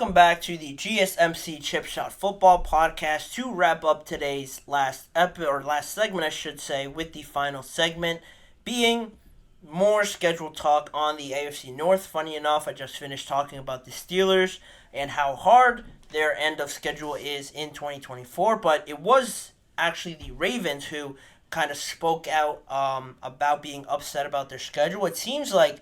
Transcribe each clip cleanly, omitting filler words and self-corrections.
Welcome back to the GSMC Chip Shot Football Podcast to wrap up today's last segment, I should say, with the final segment being more scheduled talk on the AFC North. Funny enough, I just finished talking about the Steelers and how hard their end of schedule is in 2024, but it was actually the Ravens who kind of spoke out about being upset about their schedule. It seems like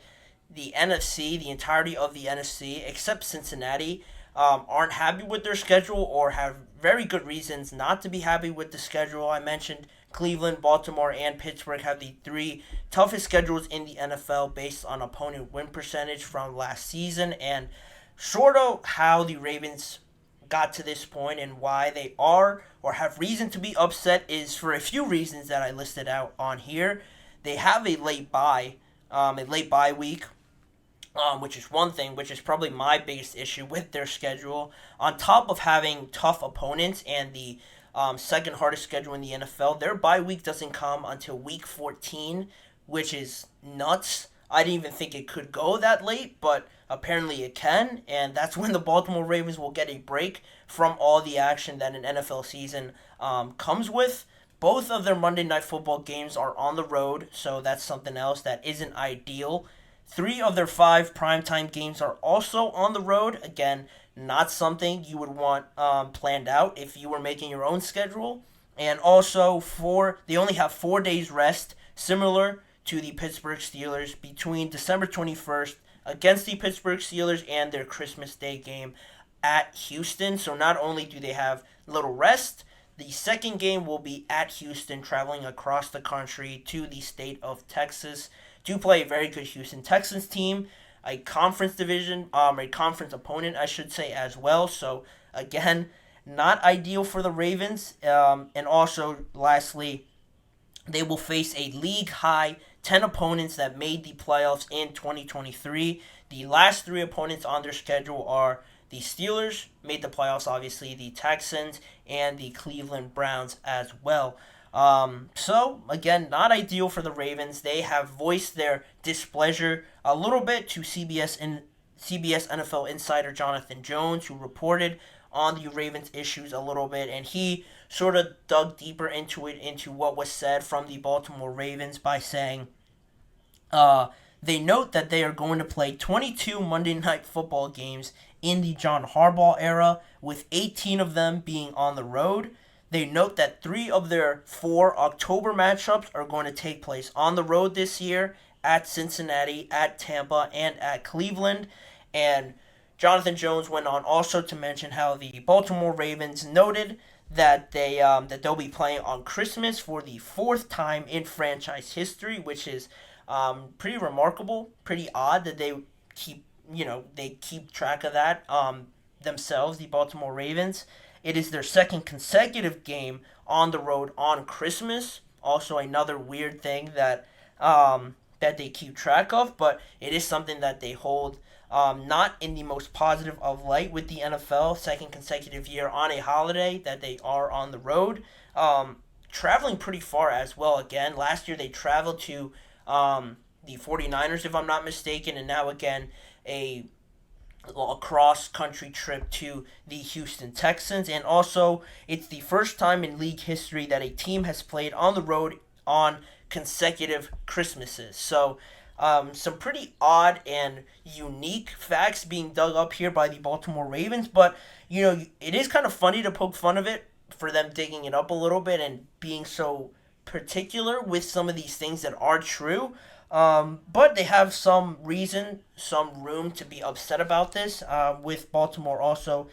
the NFC, the entirety of the NFC, except Cincinnati, aren't happy with their schedule or have very good reasons not to be happy with the schedule. I mentioned Cleveland, Baltimore, and Pittsburgh have the three toughest schedules in the NFL based on opponent win percentage from last season, and sort of how the Ravens got to this point and why they are or have reason to be upset is for a few reasons that I listed out on here. They have a late bye week, which is one thing, which is probably my biggest issue with their schedule. On top of having tough opponents and the second hardest schedule in the NFL, their bye week doesn't come until week 14, which is nuts. I didn't even think it could go that late, but apparently it can, and that's when the Baltimore Ravens will get a break from all the action that an NFL season comes with. Both of their Monday Night Football games are on the road, so that's something else that isn't ideal. 3 of their 5 primetime games are also on the road. Again, not something you would want planned out if you were making your own schedule. And also, they only have 4 days rest, similar to the Pittsburgh Steelers, between December 21st against the Pittsburgh Steelers and their Christmas Day game at Houston. So not only do they have little rest, the second game will be at Houston, traveling across the country to the state of Texas to play a very good Houston Texans team, a conference opponent, I should say, as well. So again, not ideal for the Ravens. And also, lastly, they will face a league-high 10 opponents that made the playoffs in 2023. The last 3 opponents on their schedule are the Steelers, made the playoffs, obviously, the Texans, and the Cleveland Browns as well. So, again, not ideal for the Ravens. They have voiced their displeasure a little bit to CBS NFL insider Jonathan Jones, who reported on the Ravens' issues a little bit, and he sort of dug deeper into what was said from the Baltimore Ravens by saying, they note that they are going to play 22 Monday Night Football games in the John Harbaugh era, with 18 of them being on the road. They note that 3 of their 4 October matchups are going to take place on the road this year, at Cincinnati, at Tampa, and at Cleveland. And Jonathan Jones went on also to mention how the Baltimore Ravens noted that they'll be playing on Christmas for the 4th time in franchise history, which is pretty remarkable, pretty odd that they keep track of that themselves, the Baltimore Ravens. It is their 2nd consecutive game on the road on Christmas. Also, another weird thing that they keep track of, but it is something that they hold not in the most positive of light with the NFL. 2nd consecutive year on a holiday that they are on the road. Traveling pretty far as well. Again, last year they traveled to the 49ers, if I'm not mistaken, and now again a cross-country trip to the Houston Texans. And also, it's the first time in league history that a team has played on the road on consecutive Christmases. So, some pretty odd and unique facts being dug up here by the Baltimore Ravens, but, it is kind of funny to poke fun of it for them digging it up a little bit and being so particular with some of these things that are true. But they have some room to be upset about this, with Baltimore also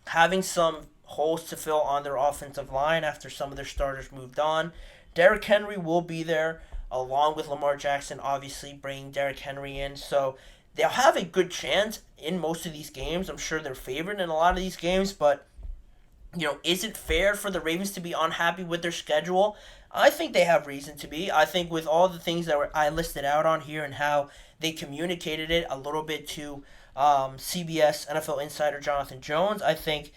having some holes to fill on their offensive line after some of their starters moved on. Derrick Henry will be there, along with Lamar Jackson, obviously bringing Derrick Henry in. So they'll have a good chance in most of these games. I'm sure they're favored in a lot of these games, but is it fair for the Ravens to be unhappy with their schedule? I think they have reason to be. I think with all the things that I listed out on here and how they communicated it a little bit to CBS NFL insider Jonathan Jones, I think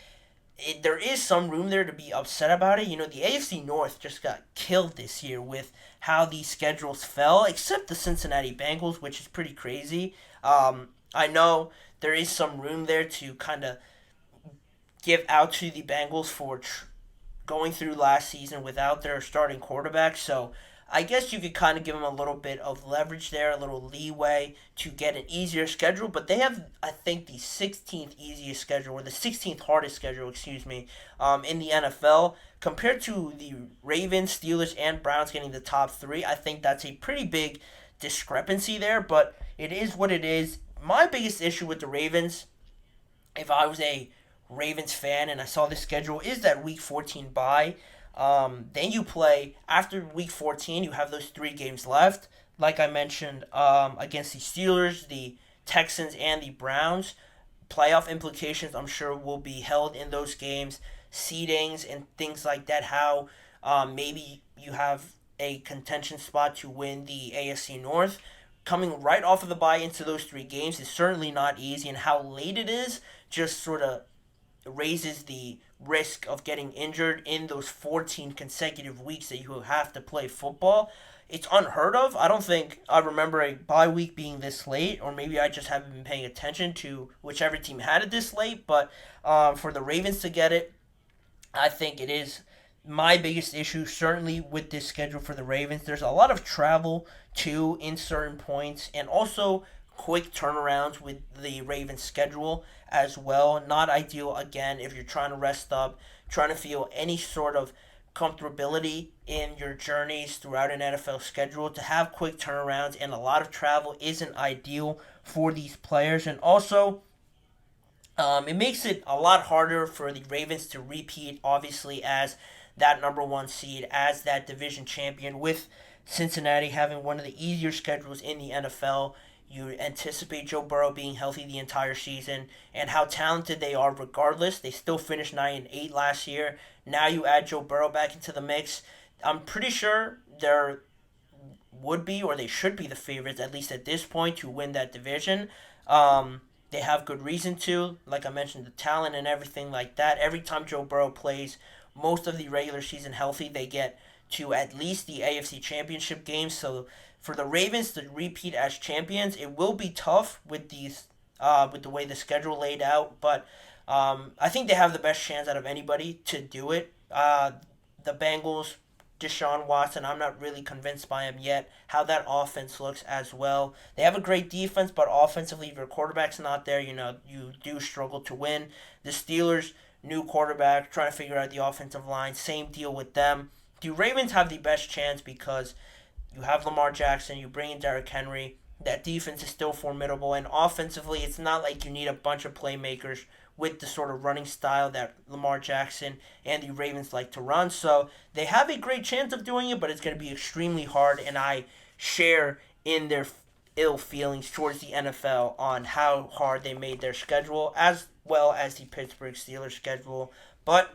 there is some room there to be upset about it. The AFC North just got killed this year with how these schedules fell, except the Cincinnati Bengals, which is pretty crazy. I know there is some room there to kind of give out to the Bengals for going through last season without their starting quarterback. So I guess you could kind of give them a little bit of leverage there, a little leeway to get an easier schedule. But they have, I think, the 16th easiest schedule, or the 16th hardest schedule, excuse me, in the NFL. Compared to the Ravens, Steelers, and Browns getting the top three, I think that's a pretty big discrepancy there. But it is what it is. My biggest issue with the Ravens, if I was a Ravens fan and I saw the schedule, is that Week 14 bye. Then you play after Week 14. You have those 3 games left, like I mentioned, against the Steelers, the Texans, and the Browns. Playoff implications, I'm sure, will be held in those games, seedings and things like that. How maybe you have a contention spot to win the AFC North. Coming right off of the bye into those 3 games is certainly not easy, and how late it is just sort of raises the risk of getting injured in those 14 consecutive weeks that you have to play football. It's unheard of. I don't think I remember a bye week being this late, or maybe I just haven't been paying attention to whichever team had it this late. But for the Ravens to get it, I think it is my biggest issue, certainly with this schedule for the Ravens. There's a lot of travel, too, in certain points, and also quick turnarounds with the Ravens schedule as well. Not ideal, again, if you're trying to rest up, trying to feel any sort of comfortability in your journeys throughout an NFL schedule. To have quick turnarounds and a lot of travel isn't ideal for these players. And also, it makes it a lot harder for the Ravens to repeat, obviously, as that number one seed, as that division champion, with Cincinnati having one of the easier schedules in the NFL. You anticipate Joe Burrow being healthy the entire season, and how talented they are regardless. They still finished 9-8 last year. Now you add Joe Burrow back into the mix. I'm pretty sure they're would be, or they should be, the favorites, at least at this point, to win that division. They have good reason to. Like I mentioned, the talent and everything like that. Every time Joe Burrow plays most of the regular season healthy, they get to at least the AFC Championship games. So for the Ravens to repeat as champions, it will be tough with with the way the schedule laid out. But I think they have the best chance out of anybody to do it. The Bengals, Deshaun Watson, I'm not really convinced by him yet. How that offense looks as well. They have a great defense, but offensively, if your quarterback's not there, you do struggle to win. The Steelers, new quarterback, trying to figure out the offensive line. Same deal with them. The Ravens have the best chance because you have Lamar Jackson, you bring in Derrick Henry. That defense is still formidable, and offensively, it's not like you need a bunch of playmakers with the sort of running style that Lamar Jackson and the Ravens like to run. So they have a great chance of doing it, but it's going to be extremely hard, and I share in their ill feelings towards the NFL on how hard they made their schedule, as well as the Pittsburgh Steelers schedule. But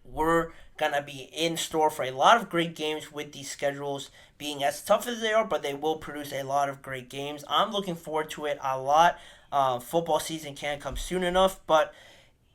we're going to be in store for a lot of great games with these schedules being as tough as they are, but they will produce a lot of great games. I'm looking forward to it a lot. Football season can't come soon enough, but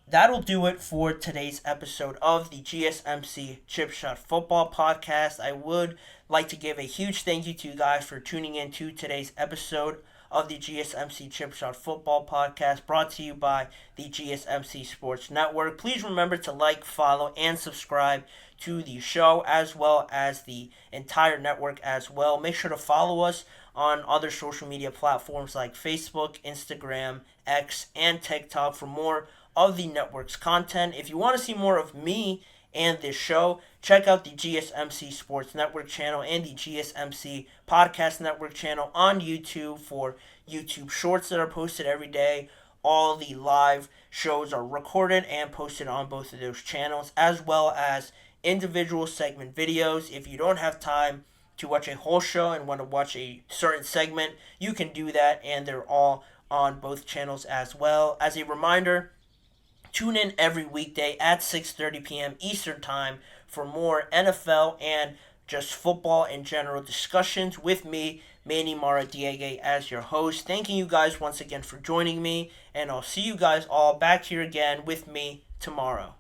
that'll do it for today's episode of the GSMC Chip Shot Football Podcast. I would like to give a huge thank you to you guys for tuning in to today's episode of the GSMC Chip Shot Football Podcast, brought to you by the GSMC Sports Network. Please remember to like, follow, and subscribe to the show, as well as the entire network as well. Make sure to follow us on other social media platforms like Facebook, Instagram, X, and TikTok for more of the network's content. If you want to see more of me and this show, check out the GSMC Sports Network channel and the GSMC Podcast Network channel on YouTube for YouTube Shorts that are posted every day. All the live shows are recorded and posted on both of those channels, as well as individual segment videos. If you don't have time to watch a whole show and want to watch a certain segment, you can do that, and they're all on both channels as well. As a reminder, tune in every weekday at 6:30 p.m. Eastern Time for more NFL and just football in general discussions with me, Manny Maradiaga, as your host. Thanking you guys once again for joining me, and I'll see you guys all back here again with me tomorrow.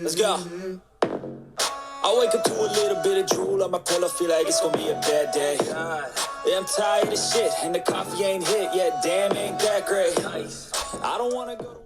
Let's go. I wake up to a little bit of drool on my pillow, feel like it's gonna be a bad day. Yeah, I'm tired of shit, and the coffee ain't hit yet, damn, ain't that great. I don't wanna go to